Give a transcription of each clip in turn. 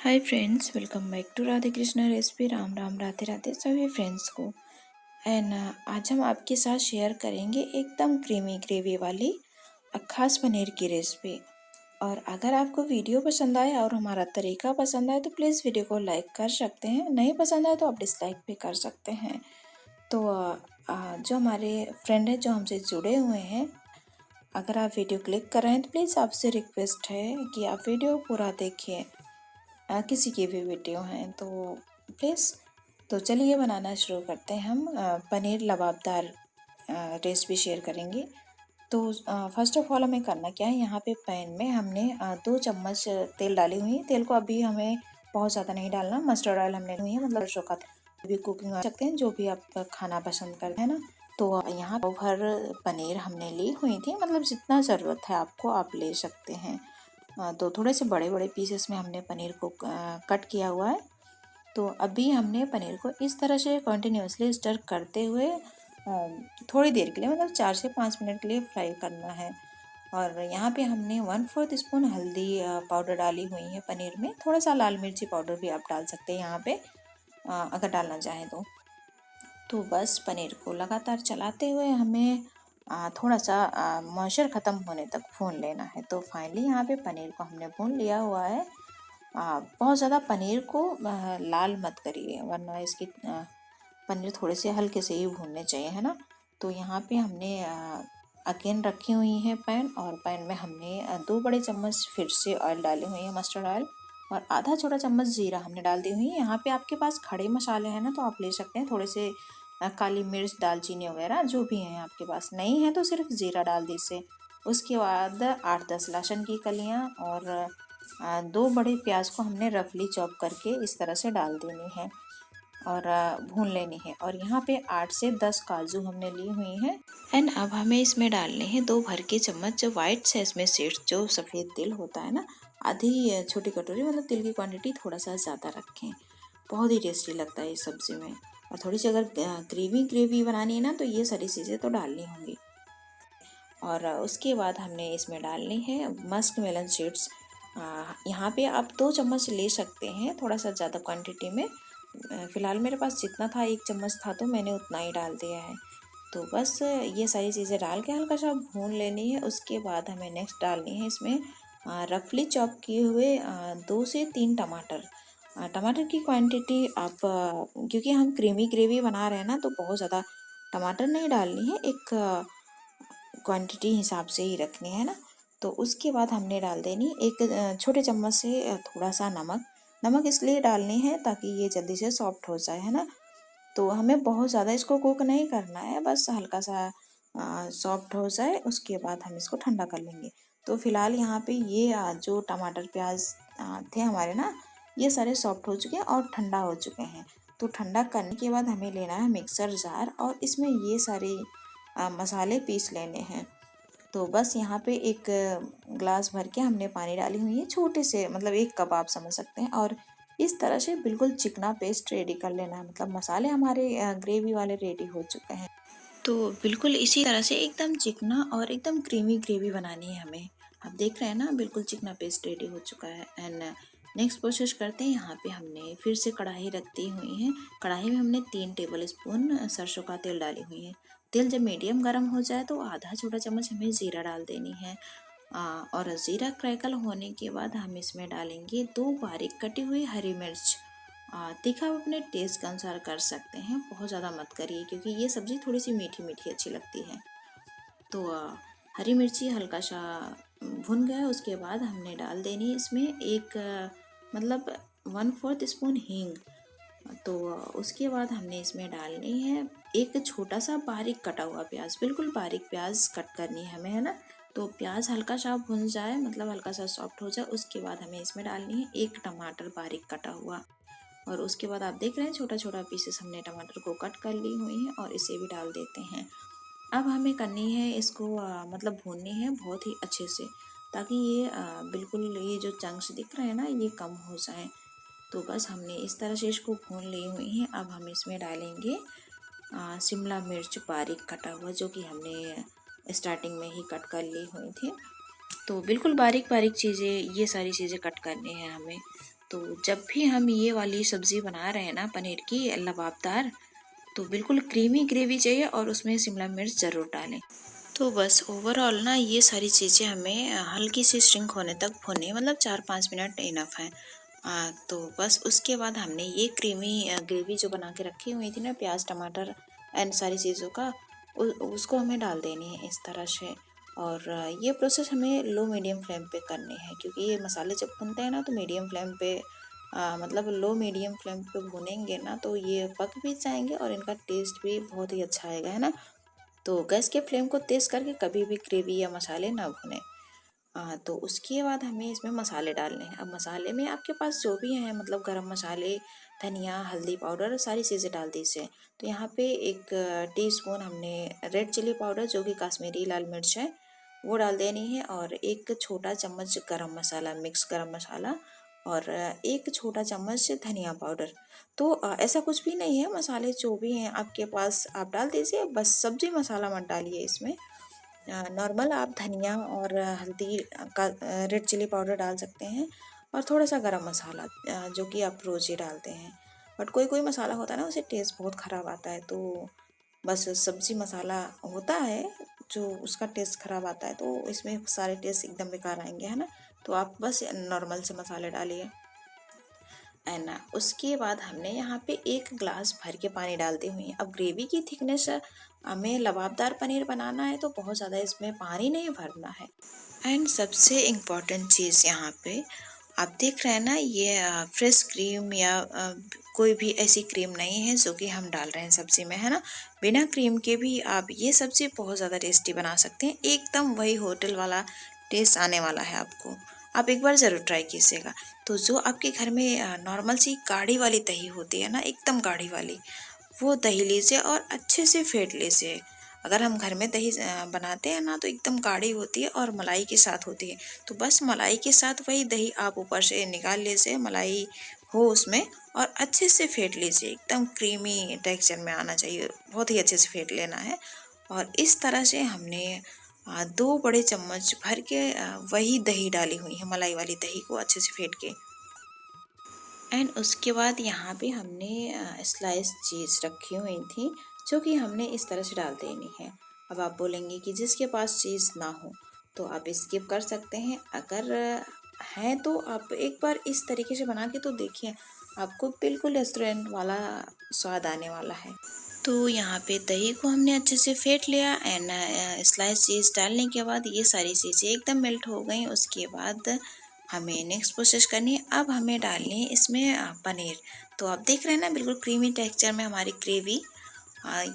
Hi friends, welcome back to Radhe Krishna recipe. Ram Ram, Radhe Radhe सभी friends को। And आज हम आपके साथ शेयर करेंगे एकदम क्रीमी ग्रेवी वाली खास पनीर की रेसिपी। और अगर आपको वीडियो पसंद आए और हमारा तरीका पसंद आए तो प्लीज़ वीडियो को लाइक कर सकते हैं, नहीं पसंद आए तो आप डिसलाइक भी कर सकते हैं। तो जो हमारे फ्रेंड है जो हमसे जुड़े हुए हैं, अगर आप वीडियो क्लिक कर रहे हैं तो प्लीज़ आपसे रिक्वेस्ट है कि आप वीडियो पूरा देखिए। किसी की भी वीडियो हैं तो प्लीज़। तो चलिए बनाना शुरू करते हैं। हम पनीर लबाबदार रेसिपी शेयर करेंगे। तो फर्स्ट ऑफ ऑल हमें करना क्या है, यहाँ पे पैन में हमने 2 चम्मच तेल डाली हुई है। तेल को अभी हमें बहुत ज़्यादा नहीं डालना। मस्टर्ड ऑयल हमने ली हुई है, मतलब सरसों का तेल भी कुकिंग कर सकते हैं, जो भी आप खाना पसंद करते हैं ना। तो यहाँ भर पनीर हमने ली हुई थी, मतलब जितना ज़रूरत है आपको आप ले सकते हैं। तो थोड़े से बड़े बड़े पीसेस में हमने पनीर को कट किया हुआ है। तो अभी हमने पनीर को इस तरह से कंटिन्यूसली स्टर करते हुए थोड़ी देर के लिए, मतलब 4 से 5 मिनट के लिए फ्राई करना है। और यहाँ पे हमने 1/4 स्पून हल्दी पाउडर डाली हुई है पनीर में। थोड़ा सा लाल मिर्ची पाउडर भी आप डाल सकते हैं यहाँ पे, अगर डालना चाहें तो बस पनीर को लगातार चलाते हुए हमें थोड़ा सा मॉइस्चर ख़त्म होने तक भून लेना है। तो फाइनली यहाँ पे पनीर को हमने भून लिया हुआ है। बहुत ज़्यादा पनीर को लाल मत करिए, वरना इसकी पनीर थोड़े से हल्के से ही भूनने चाहिए, है ना। तो यहाँ पे हमने अगेन रखी हुई है पैन, और पैन में हमने 2 बड़े चम्मच फिर से ऑयल डाले हुए हैं, मस्टर्ड ऑयल। और आधा छोटा चम्मच ज़ीरा हमने डाल दी हुई है। यहाँ पे आपके पास खड़े मसाले हैं ना तो आप ले सकते हैं, थोड़े से काली मिर्च, दालचीनी वगैरह जो भी हैं आपके पास। नहीं है तो सिर्फ ज़ीरा डाल दीजिए। उसके बाद 8-10 लहसुन की कलियाँ और 2 बड़े प्याज को हमने रफली चॉप करके इस तरह से डाल देनी है और भून लेनी है। और यहाँ पे 8 से 10 काजू हमने ली हुई हैं। एंड अब हमें इसमें डालने हैं 2 भर के चम्मच जो वाइट सेसमे सीड्स, जो सफ़ेद तिल होता है ना, आधी छोटी कटोरी, मतलब तिल की क्वांटिटी थोड़ा सा ज़्यादा रखें। बहुत ही टेस्टी लगता है इस सब्ज़ी में। और थोड़ी सी अगर ग्रेवी बनानी है ना तो ये सारी चीज़ें तो डालनी होंगी। और उसके बाद हमने इसमें डालनी है मस्क मेलन सीड्स। यहाँ पे आप 2 चम्मच ले सकते हैं, थोड़ा सा ज़्यादा क्वांटिटी में। फ़िलहाल मेरे पास जितना था 1 चम्मच था तो मैंने उतना ही डाल दिया है। तो बस ये सारी चीज़ें डाल के हल्का सा भून लेनी है। उसके बाद हमें नेक्स्ट डालनी है इसमें रफली चॉप किए हुए 2 से 3 टमाटर। टमाटर की क्वांटिटी आप क्योंकि हम क्रीमी ग्रेवी बना रहे हैं ना तो बहुत ज़्यादा टमाटर नहीं डालनी है, एक क्वांटिटी हिसाब से ही रखनी है ना। तो उसके बाद हमने डाल देनी एक छोटे चम्मच से थोड़ा सा नमक। नमक इसलिए डालनी है ताकि ये जल्दी से सॉफ्ट हो जाए, है ना। तो हमें बहुत ज़्यादा इसको कुक नहीं करना है, बस हल्का सा सॉफ्ट हो जाए उसके बाद हम इसको ठंडा कर लेंगे। तो फिलहाल यहाँ पे ये जो टमाटर प्याज थे हमारे ना, ये सारे सॉफ्ट हो चुके हैं और ठंडा हो चुके हैं। तो ठंडा करने के बाद हमें लेना है मिक्सर जार और इसमें ये सारे मसाले पीस लेने हैं। तो बस यहाँ पे एक ग्लास भर के हमने पानी डाली हुई है, छोटे से, मतलब 1 कप आप समझ सकते हैं। और इस तरह से बिल्कुल चिकना पेस्ट रेडी कर लेना है, मतलब मसाले हमारे ग्रेवी वाले रेडी हो चुके हैं। तो बिल्कुल इसी तरह से एकदम चिकना और एकदम क्रीमी ग्रेवी बनानी है हमें। आप देख रहे हैं ना, बिल्कुल चिकना पेस्ट रेडी हो चुका है। एंड नेक्स्ट प्रोसेस करते हैं। यहाँ पे हमने फिर से कढ़ाई रखती हुई है। कढ़ाई में हमने 3 टेबल स्पून सरसों का तेल डाली हुई है। तेल जब मीडियम गर्म हो जाए तो आधा छोटा चम्मच हमें ज़ीरा डाल देनी है। और ज़ीरा क्रैकल होने के बाद हम इसमें डालेंगे 2 बारीक कटी हुई हरी मिर्च। तीखा आप अपने टेस्ट के अनुसार कर सकते हैं, बहुत ज़्यादा मत करिए क्योंकि ये सब्ज़ी थोड़ी सी मीठी मीठी अच्छी लगती है। तो हरी मिर्ची हल्का सा भुन गया, उसके बाद हमने डाल देनी इसमें एक मतलब 1/4 स्पून हींग। तो उसके बाद हमने इसमें डालनी है एक छोटा सा बारीक कटा हुआ प्याज। बिल्कुल बारीक प्याज कट करनी है हमें, है ना। तो प्याज हल्का सा भुन जाए, मतलब हल्का सा सॉफ्ट हो जाए, उसके बाद हमें इसमें डालनी है एक टमाटर बारीक कटा हुआ। और उसके बाद आप देख रहे हैं छोटा छोटा पीसेस हमने टमाटर को कट कर ली हुई हैं और इसे भी डाल देते हैं। अब हमें करनी है इसको मतलब भूननी है बहुत ही अच्छे से, ताकि ये बिल्कुल ये जो चंक्स दिख रहे हैं ना ये कम हो जाए। तो बस हमने इस तरह से इसको भून ली हुई हैं। अब हम इसमें डालेंगे शिमला मिर्च बारीक कटा हुआ, जो कि हमने स्टार्टिंग में ही कट कर ली हुई थी। तो बिल्कुल बारीक बारीक चीज़ें, ये सारी चीज़ें कट करनी है हमें। तो जब भी हम ये वाली सब्ज़ी बना रहे हैं ना पनीर की लबाबदार, तो बिल्कुल क्रीमी ग्रेवी चाहिए और उसमें शिमला मिर्च ज़रूर डालें। तो बस ओवरऑल ना ये सारी चीज़ें हमें हल्की सी श्रिंक होने तक भूननी है, मतलब 4-5 मिनट इनफ है। तो बस उसके बाद हमने ये क्रीमी ग्रेवी जो बना के रखी हुई थी ना, प्याज टमाटर एंड सारी चीज़ों का, उसको हमें डाल देनी है इस तरह से। और ये प्रोसेस हमें लो मीडियम फ्लेम पे करनी है, क्योंकि ये मसाले जब भूनते हैं ना तो मीडियम फ्लेम पे मतलब लो मीडियम फ्लेम पे भूनेंगे ना तो ये पक भी जाएंगे और इनका टेस्ट भी बहुत ही अच्छा आएगा, है ना। तो गैस के फ्लेम को तेज़ करके कभी भी ग्रेवी या मसाले ना भुनें। तो उसके बाद हमें इसमें मसाले डालने हैं। अब मसाले में आपके पास जो भी हैं, मतलब गरम मसाले, धनिया, हल्दी पाउडर, सारी चीज़ें डाल दीजिए। तो यहाँ पे 1 टीस्पून हमने रेड चिली पाउडर, जो कि कश्मीरी लाल मिर्च है, वो डाल देनी है। और 1 छोटा चम्मच गरम मसाला, मिक्स गरम मसाला, और 1 छोटा चम्मच धनिया पाउडर। तो ऐसा कुछ भी नहीं है, मसाले जो भी हैं आपके पास आप डाल दीजिए, बस सब्जी मसाला मत डालिए इसमें। नॉर्मल आप धनिया और हल्दी का रेड चिली पाउडर डाल सकते हैं, और थोड़ा सा गरम मसाला जो कि आप रोज़ ही डालते हैं। बट कोई कोई मसाला होता है ना, उसे टेस्ट बहुत ख़राब आता है, तो बस सब्ज़ी मसाला होता है जो उसका टेस्ट ख़राब आता है, तो इसमें सारे टेस्ट एकदम बेकार आएंगे, है ना। तो आप बस नॉर्मल से मसाले डालिए। एंड उसके बाद हमने यहाँ पे 1 ग्लास भर के पानी डाल दी हुई है। अब ग्रेवी की थिकनेस हमें लबाबदार पनीर बनाना है, तो बहुत ज़्यादा इसमें पानी नहीं भरना है। एंड सबसे इम्पॉर्टेंट चीज़ यहाँ पे आप देख रहे हैं ना, ये फ्रेश क्रीम या कोई भी ऐसी क्रीम नहीं है जो कि हम डाल रहे हैं सब्ज़ी में, है ना। बिना क्रीम के भी आप ये सब्ज़ी बहुत ज़्यादा टेस्टी बना सकते हैं, एकदम वही होटल वाला टेस्ट आने वाला है आपको। आप एक बार ज़रूर ट्राई कीजिएगा। तो जो आपके घर में नॉर्मल सी गाढ़ी वाली दही होती है ना, एकदम गाढ़ी वाली, वो दही लीजिए और अच्छे से फेंट लीजिए। अगर हम घर में दही बनाते हैं ना तो एकदम गाढ़ी होती है और मलाई के साथ होती है। तो बस मलाई के साथ वही दही आप ऊपर से निकाल लीजिए, मलाई हो उसमें, और अच्छे से फेंट लीजिए। एकदम क्रीमी टेक्सचर में आना चाहिए, बहुत ही अच्छे से फेंट लेना है। और इस तरह से हमने 2 बड़े चम्मच भर के वही दही डाली हुई है, मलाई वाली दही को अच्छे से फेंट के। एंड उसके बाद यहाँ पे हमने स्लाइस चीज़ रखी हुई थी, जो कि हमने इस तरह से डाल देनी है। अब आप बोलेंगे कि जिसके पास चीज़ ना हो तो आप स्किप कर सकते हैं, अगर है तो आप एक बार इस तरीके से बना के तो देखिए, आपको बिल्कुल रेस्टोरेंट वाला स्वाद आने वाला है। तो यहाँ पे दही को हमने अच्छे से फेंट लिया एंड स्लाइस चीज़ डालने के बाद ये सारी चीज़ें एकदम मेल्ट हो गई। उसके बाद हमें नेक्स्ट प्रोसेस करनी है। अब हमें डालनी है इसमें पनीर। तो आप देख रहे हैं ना, बिल्कुल क्रीमी टेक्सचर में हमारी ग्रेवी,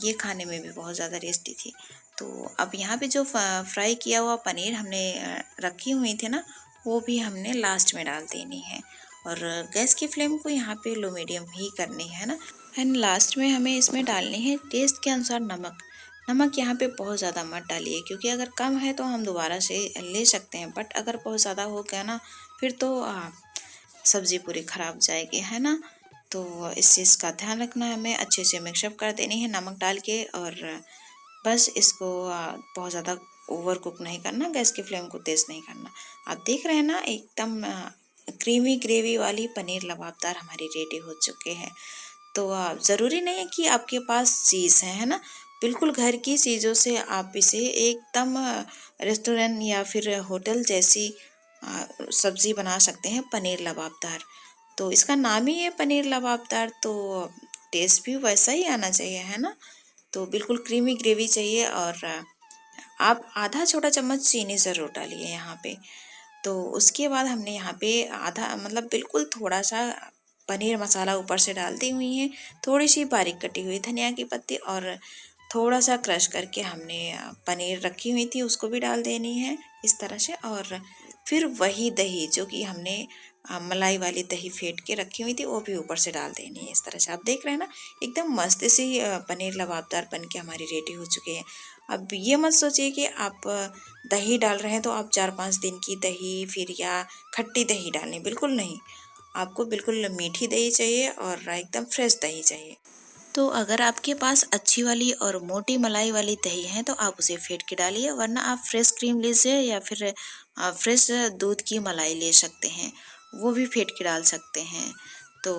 ये खाने में भी बहुत ज़्यादा टेस्टी थी। तो अब यहाँ पे जो फ्राई किया हुआ पनीर हमने रखी हुई थी ना, वो भी हमने लास्ट में डाल देनी है। और गैस की फ्लेम को यहाँ पे लो मीडियम ही करनी है ना। एंड लास्ट में हमें इसमें डालनी है टेस्ट के अनुसार नमक। नमक यहाँ पे बहुत ज़्यादा मत डालिए, क्योंकि अगर कम है तो हम दोबारा से ले सकते हैं, बट अगर बहुत ज़्यादा हो गया ना, फिर तो सब्ज़ी पूरी ख़राब जाएगी, है ना। तो इस चीज़ का ध्यान रखना है, हमें अच्छे से मिक्सअप कर देनी है नमक डाल के। और बस इसको बहुत ज़्यादा ओवर कुक नहीं करना, गैस की फ्लेम को तेज़ नहीं करना। आप देख रहे हैं ना, एकदम क्रीमी ग्रेवी वाली पनीर लबाबदार हमारी रेडी हो चुके हैं। तो ज़रूरी नहीं है कि आपके पास चीज़ है ना। बिल्कुल घर की चीज़ों से आप इसे एकदम रेस्टोरेंट या फिर होटल जैसी सब्ज़ी बना सकते हैं, पनीर लबाबदार। तो इसका नाम ही है पनीर लबाबदार, तो टेस्ट भी वैसा ही आना चाहिए, है ना। तो बिल्कुल क्रीमी ग्रेवी चाहिए। और आप आधा छोटा चम्मच चीनी ज़रूर डालिए यहाँ पे। तो उसके बाद हमने यहाँ पे आधा, मतलब बिल्कुल थोड़ा सा पनीर मसाला ऊपर से डाल दी हुई है, थोड़ी सी बारीक कटी हुई धनिया की पत्ती, और थोड़ा सा क्रश करके हमने पनीर रखी हुई थी उसको भी डाल देनी है इस तरह से। और फिर वही दही जो कि हमने मलाई वाली दही फेंट के रखी हुई थी, वो भी ऊपर से डाल देनी है इस तरह से। आप देख रहे हैं ना, एकदम मस्त सी पनीर लबाबदार बन के हमारी रेडी हो चुकी है। अब ये मत सोचिए कि आप दही डाल रहे हैं तो आप 4-5 दिन की दही फिर या खट्टी दही डालें, बिल्कुल नहीं। आपको बिल्कुल मीठी दही चाहिए और एकदम फ्रेश दही चाहिए। तो अगर आपके पास अच्छी वाली और मोटी मलाई वाली दही है तो आप उसे फेंट के डालिए, वरना आप फ्रेश क्रीम लीजिए या फिर फ्रेश दूध की मलाई ले सकते हैं। वो भी फेंट के डाल सकते हैं। तो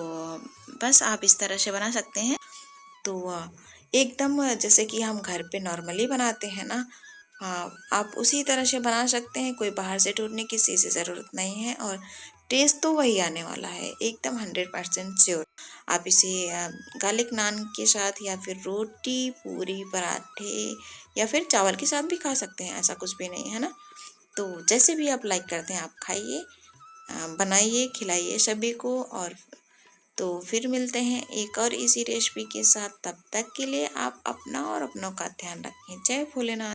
बस आप इस तरह से बना सकते हैं। तो एकदम जैसे कि हम घर पे नॉर्मली बनाते हैं ना, हाँ, आप उसी तरह से बना सकते हैं। कोई बाहर से ढूंढने की चीज़ ज़रूरत नहीं है और टेस्ट तो वही आने वाला है, एकदम 100% श्योर। आप इसे गार्लिक नान के साथ या फिर रोटी, पूरी, पराठे या फिर चावल के साथ भी खा सकते हैं, ऐसा कुछ भी नहीं है ना। तो जैसे भी आप लाइक करते हैं आप खाइए, बनाइए, खिलाइए सभी को। और तो फिर मिलते हैं एक और इसी रेसिपी के साथ। तब तक के लिए आप अपना और अपनों का ध्यान रखें। जय भोलेनाथ।